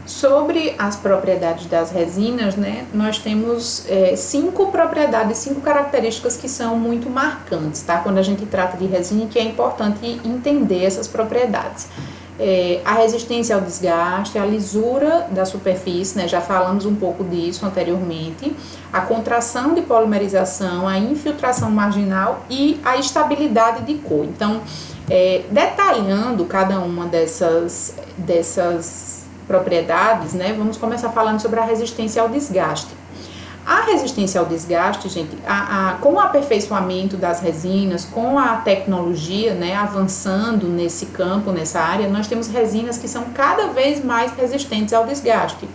Sobre as propriedades das resinas, né, nós temos 5 propriedades, 5 características que são muito marcantes, tá? Quando a gente trata de resina, que é importante entender essas propriedades. A resistência ao desgaste, a lisura da superfície, né, já falamos um pouco disso anteriormente, a contração de polimerização, a infiltração marginal e a estabilidade de cor. Então, detalhando cada uma dessas propriedades, né, vamos começar falando sobre a resistência ao desgaste. A resistência ao desgaste, gente, com o aperfeiçoamento das resinas, com a tecnologia, né, avançando nesse campo, nessa área, nós temos resinas que são cada vez mais resistentes ao desgaste.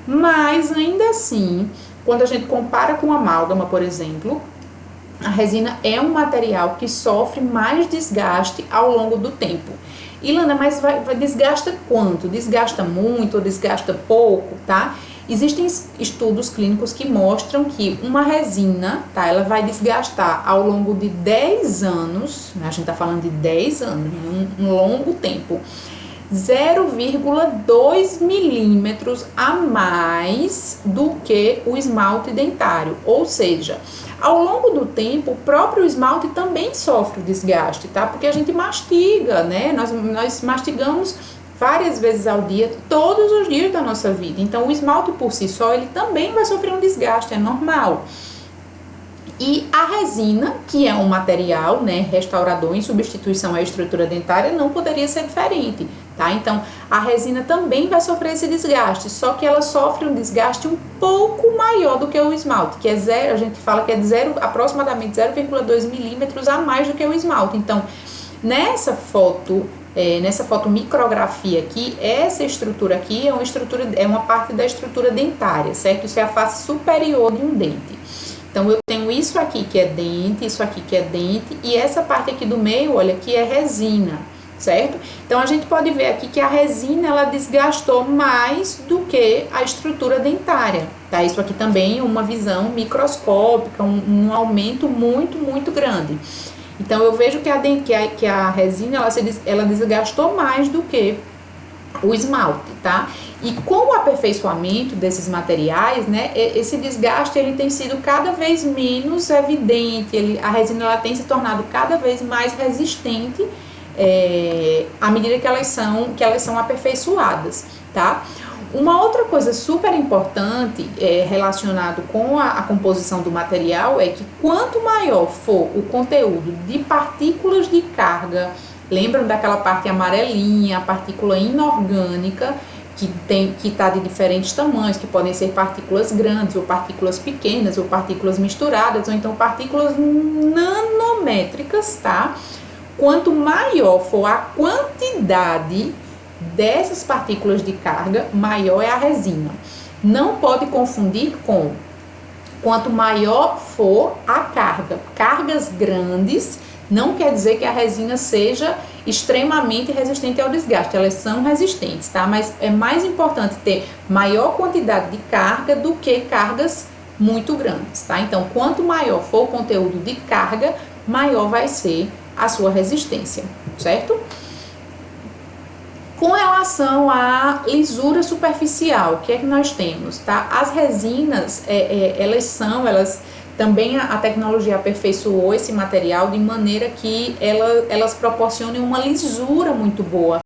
Mas, ainda assim, quando a gente compara com a amálgama, por exemplo, a resina é um material que sofre mais desgaste ao longo do tempo. Ilana, mas desgasta quanto? Desgasta muito ou desgasta pouco, tá? Existem estudos clínicos que mostram que uma resina, tá? Ela vai desgastar ao longo de 10 anos, a gente tá falando de 10 anos, um longo tempo, 0,2 milímetros a mais do que o esmalte dentário, ou seja, ao longo do tempo, o próprio esmalte também sofre desgaste, tá? Porque a gente mastiga, né? Nós mastigamos várias vezes ao dia, todos os dias da nossa vida. Então, o esmalte por si só, ele também vai sofrer um desgaste, é normal. E a resina, que é um material, né, restaurador em substituição à estrutura dentária, não poderia ser diferente, tá? Então, a resina também vai sofrer esse desgaste, só que ela sofre um desgaste um pouco maior do que o esmalte, que é zero, a gente fala que é aproximadamente 0,2 milímetros a mais do que o esmalte. Então, nessa foto micrografia aqui, essa estrutura aqui é uma parte da estrutura dentária, certo? Isso é a face superior de um dente. Então, eu tenho isso aqui que é dente, isso aqui que é dente, e essa parte aqui do meio, olha, que é resina, certo? Então, a gente pode ver aqui que a resina, ela desgastou mais do que a estrutura dentária, tá? Isso aqui também é uma visão microscópica, um aumento muito, muito grande. Então, eu vejo que a resina, ela desgastou mais do que o esmalte, tá? E com o aperfeiçoamento desses materiais, né, esse desgaste ele tem sido cada vez menos evidente, a resina ela tem se tornado cada vez mais resistente à medida que elas são aperfeiçoadas, tá? Uma outra coisa super importante relacionado com a composição do material é que quanto maior for o conteúdo de partículas de carga, lembram daquela parte amarelinha, a partícula inorgânica, que está de diferentes tamanhos, que podem ser partículas grandes, ou partículas pequenas, ou partículas misturadas, ou então partículas nanométricas, tá? Quanto maior for a quantidade dessas partículas de carga, maior é a resina. Não pode confundir com quanto maior for a carga. Cargas grandes não quer dizer que a resina seja extremamente resistente ao desgaste, elas são resistentes, tá? Mas é mais importante ter maior quantidade de carga do que cargas muito grandes, tá? Então, quanto maior for o conteúdo de carga, maior vai ser a sua resistência, certo? Com relação à lisura superficial, o que é que nós temos, tá? As resinas, elas também a tecnologia aperfeiçoou esse material de maneira que elas proporcionem uma lisura muito boa,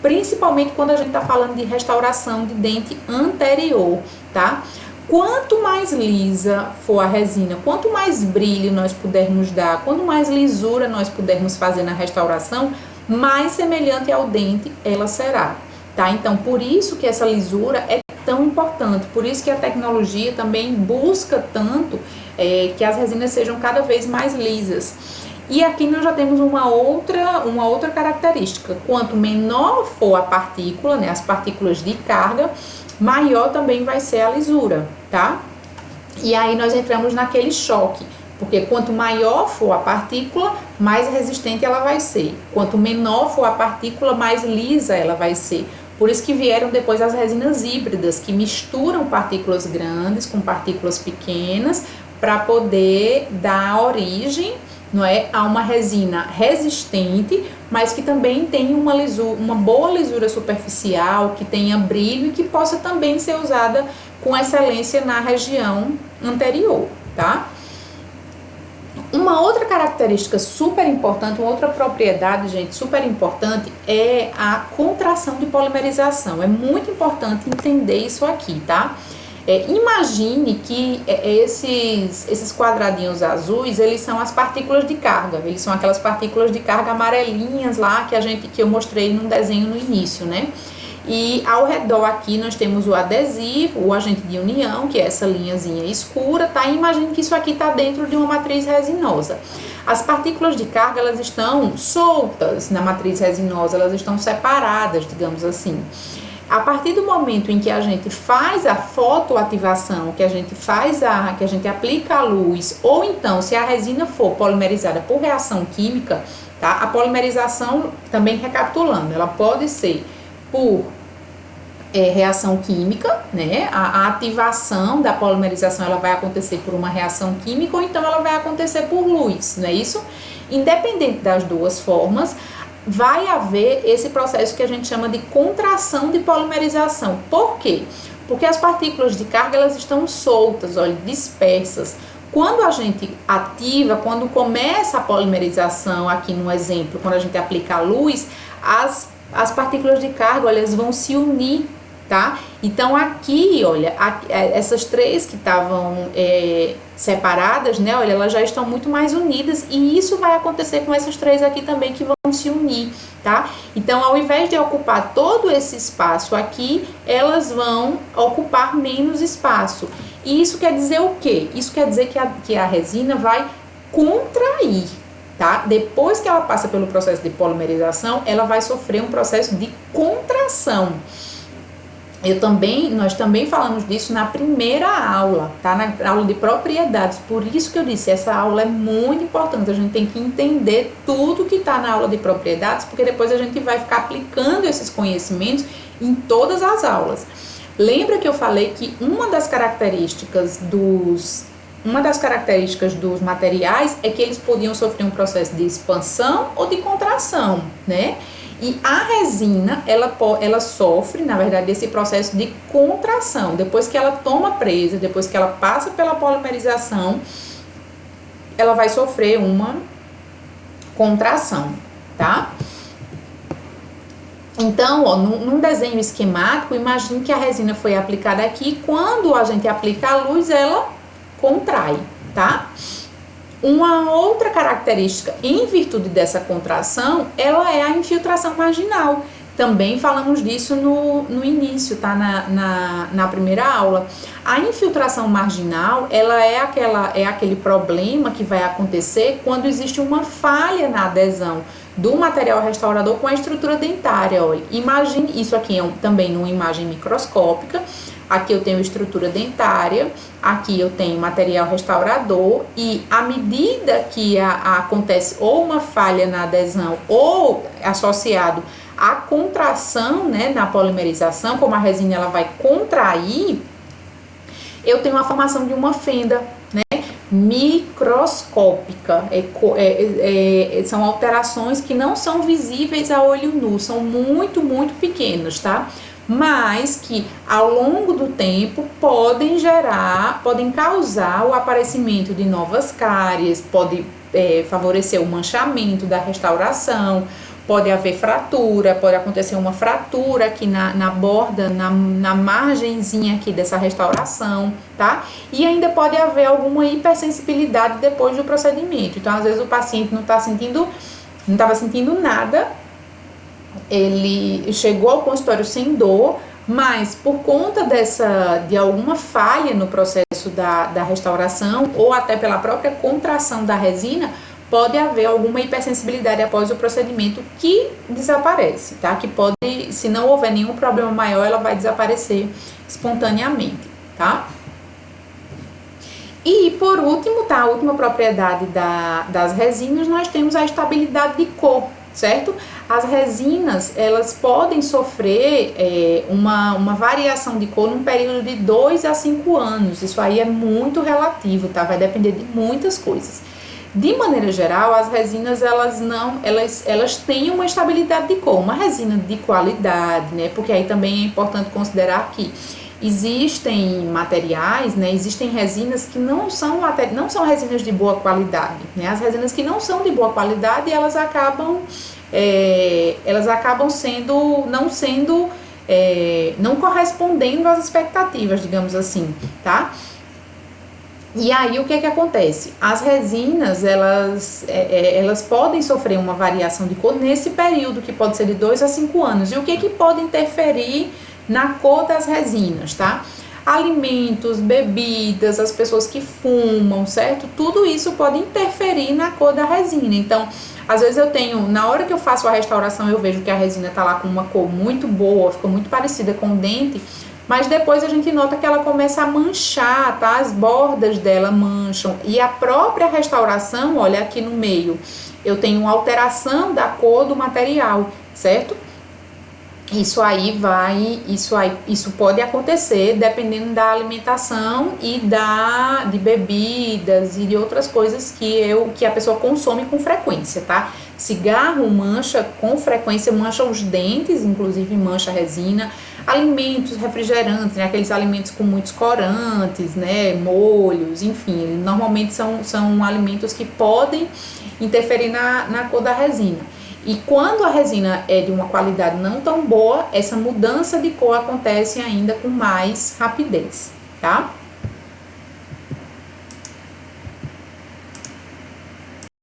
principalmente quando a gente está falando de restauração de dente anterior, tá? Quanto mais lisa for a resina, quanto mais brilho nós pudermos dar, quanto mais lisura nós pudermos fazer na restauração, mais semelhante ao dente ela será, tá? Então, por isso que essa lisura é tão importante, por isso que a tecnologia também busca tanto que as resinas sejam cada vez mais lisas. E aqui nós já temos uma outra característica, quanto menor for a partícula, né, as partículas de carga, maior também vai ser a lisura, tá? E aí nós entramos naquele choque, porque quanto maior for a partícula, mais resistente ela vai ser. Quanto menor for a partícula, mais lisa ela vai ser. Por isso que vieram depois as resinas híbridas, que misturam partículas grandes com partículas pequenas, para poder dar origem, não é, a uma resina resistente, mas que também tenha uma boa lisura superficial, que tenha brilho e que possa também ser usada com excelência na região anterior, tá? Uma outra característica super importante, uma outra propriedade, gente, super importante é a contração de polimerização. É muito importante entender isso aqui, tá? Imagine que esses quadradinhos azuis, eles são as partículas de carga. Eles são aquelas partículas de carga amarelinhas lá que eu mostrei num desenho no início, né? E ao redor aqui nós temos o adesivo, o agente de união, que é essa linhazinha escura, tá? E imagine que isso aqui está dentro de uma matriz resinosa. As partículas de carga, elas estão soltas na matriz resinosa, elas estão separadas, digamos assim. A partir do momento em que a gente faz a fotoativação, que a gente aplica a luz, ou então se a resina for polimerizada por reação química, tá? A polimerização, também recapitulando, ela pode ser por reação química, né? A ativação da polimerização, ela vai acontecer por uma reação química, ou então ela vai acontecer por luz, não é isso? Independente das duas formas, vai haver esse processo que a gente chama de contração de polimerização. Por quê? Porque as partículas de carga, elas estão soltas, olha, dispersas. Quando a gente ativa, quando começa a polimerização, aqui no exemplo, quando a gente aplica a luz, as partículas de carga, olha, elas vão se unir, tá? Então aqui, olha, essas três que estavam separadas, né, olha, elas já estão muito mais unidas, e isso vai acontecer com essas três aqui também, que vão se unir, tá? Então, ao invés de ocupar todo esse espaço aqui, elas vão ocupar menos espaço. E isso quer dizer o quê? Isso quer dizer que a resina vai contrair, tá? Depois que ela passa pelo processo de polimerização, ela vai sofrer um processo de contração. Nós também falamos disso na primeira aula, tá? Na aula de propriedades. Por isso que eu disse, essa aula é muito importante. A gente tem que entender tudo que está na aula de propriedades, porque depois a gente vai ficar aplicando esses conhecimentos em todas as aulas. Lembra que eu falei que uma das características dos materiais é que eles podiam sofrer um processo de expansão ou de contração, né? E a resina, ela sofre, na verdade, esse processo de contração. Depois que ela toma presa, depois que ela passa pela polimerização, ela vai sofrer uma contração, tá? Então, ó, num desenho esquemático, imagine que a resina foi aplicada aqui. Quando a gente aplica a luz, ela contrai, tá? Uma outra característica, em virtude dessa contração, ela é a infiltração marginal. Também falamos disso no início, tá? Na primeira aula. A infiltração marginal, ela é aquele problema que vai acontecer quando existe uma falha na adesão do material restaurador com a estrutura dentária. Olha, imagine, isso aqui também numa imagem microscópica. Aqui eu tenho estrutura dentária, aqui eu tenho material restaurador, e à medida que acontece ou uma falha na adesão ou associado à contração, né, na polimerização, como a resina ela vai contrair, eu tenho a formação de uma fenda, né, microscópica. São alterações que não são visíveis a olho nu, são muito, muito pequenos, tá? Mas que ao longo do tempo podem causar o aparecimento de novas cáries, pode favorecer o manchamento da restauração, pode haver fratura, pode acontecer uma fratura aqui na borda, na margenzinha aqui dessa restauração, tá? E ainda pode haver alguma hipersensibilidade depois do procedimento. Então, às vezes o paciente não estava sentindo nada, ele chegou ao consultório sem dor, mas por conta de alguma falha no processo da restauração, ou até pela própria contração da resina, pode haver alguma hipersensibilidade após o procedimento que desaparece, tá? Que pode, se não houver nenhum problema maior, ela vai desaparecer espontaneamente, tá? E por último, tá? A última propriedade das resinas, nós temos a estabilidade de cor, certo? As resinas, elas podem sofrer uma variação de cor num período de 2 a 5 anos. Isso aí é muito relativo, tá? Vai depender de muitas coisas. De maneira geral, as resinas elas têm uma estabilidade de cor, uma resina de qualidade, né? Porque aí também é importante considerar que existem materiais, né? Existem resinas que não são resinas de boa qualidade, né? As resinas que não são de boa qualidade, elas acabam não correspondendo às expectativas, digamos assim, tá? E aí o que acontece? As resinas, elas podem sofrer uma variação de cor nesse período, que pode ser de 2 a 5 anos. E o que pode interferir na cor das resinas, tá? Alimentos, bebidas, as pessoas que fumam, certo? Tudo isso pode interferir na cor da resina. Então, às vezes na hora que eu faço a restauração, eu vejo que a resina tá lá com uma cor muito boa, ficou muito parecida com o dente, mas depois a gente nota que ela começa a manchar, tá? As bordas dela mancham. E a própria restauração, olha aqui no meio, eu tenho uma alteração da cor do material, certo? Isso pode acontecer dependendo da alimentação e de bebidas e de outras coisas que a pessoa consome com frequência, tá? Cigarro mancha com frequência, mancha os dentes, inclusive mancha a resina. Alimentos, refrigerantes, né? Aqueles alimentos com muitos corantes, né? Molhos, enfim, normalmente são alimentos que podem interferir na cor da resina. E quando a resina é de uma qualidade não tão boa, essa mudança de cor acontece ainda com mais rapidez, tá?